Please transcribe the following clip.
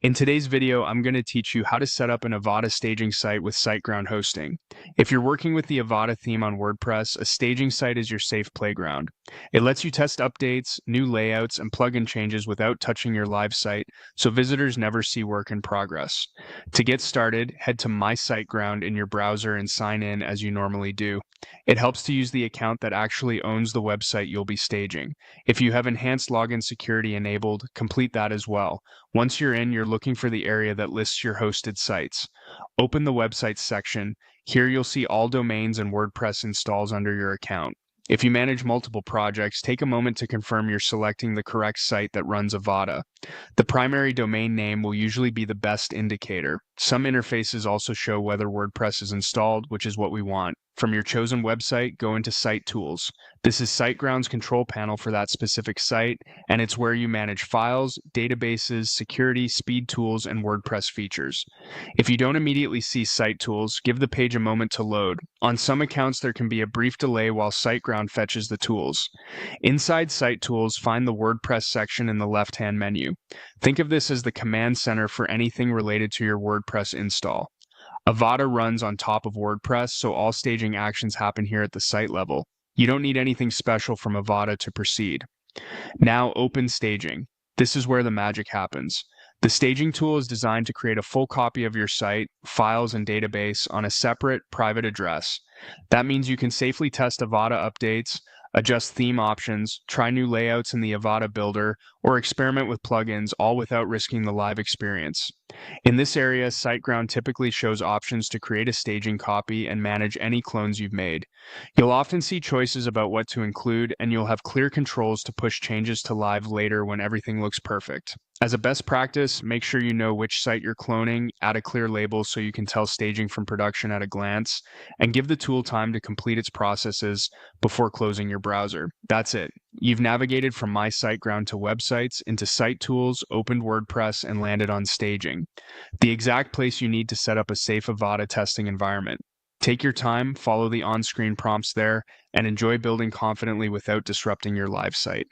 In today's video, I'm going to teach you how to set up an Avada staging site with Siteground hosting. If you're working with the Avada theme on WordPress, a staging site is your safe playground. It lets you test updates, new layouts, and plugin changes without touching your live site, so visitors never see work in progress. To get started, head to My Siteground in your browser and sign in as you normally do. It helps to use the account that actually owns the website you'll be staging. If you have enhanced login security enabled, complete that as well. Once you're in, you're looking for the area that lists your hosted sites. Open the websites section. Here you'll see all domains and WordPress installs under your account. If you manage multiple projects, take a moment to confirm you're selecting the correct site that runs Avada. The primary domain name will usually be the best indicator. Some interfaces also show whether WordPress is installed, which is what we want. From your chosen website, go into Site Tools. This is SiteGround's control panel for that specific site, and it's where you manage files, databases, security, speed tools, and WordPress features. If you don't immediately see Site Tools, give the page a moment to load. On some accounts, there can be a brief delay while SiteGround fetches the tools. Inside Site Tools, find the WordPress section in the left-hand menu. Think of this as the command center for anything related to your WordPress install. Avada runs on top of WordPress, so all staging actions happen here at the site level. You don't need anything special from Avada to proceed. Now open staging. This is where the magic happens. The staging tool is designed to create a full copy of your site, files, and database on a separate, private address. That means you can safely test Avada updates, adjust theme options, try new layouts in the Avada builder, or experiment with plugins, all without risking the live experience. In this area, SiteGround typically shows options to create a staging copy and manage any clones you've made. You'll often see choices about what to include, and you'll have clear controls to push changes to live later when everything looks perfect. As a best practice, make sure you know which site you're cloning, add a clear label so you can tell staging from production at a glance, and give the tool time to complete its processes before closing your browser. That's it. You've navigated from My Siteground to websites, into Site Tools, opened WordPress, and landed on staging. The exact place you need to set up a safe Avada testing environment. Take your time, follow the on-screen prompts there, and enjoy building confidently without disrupting your live site.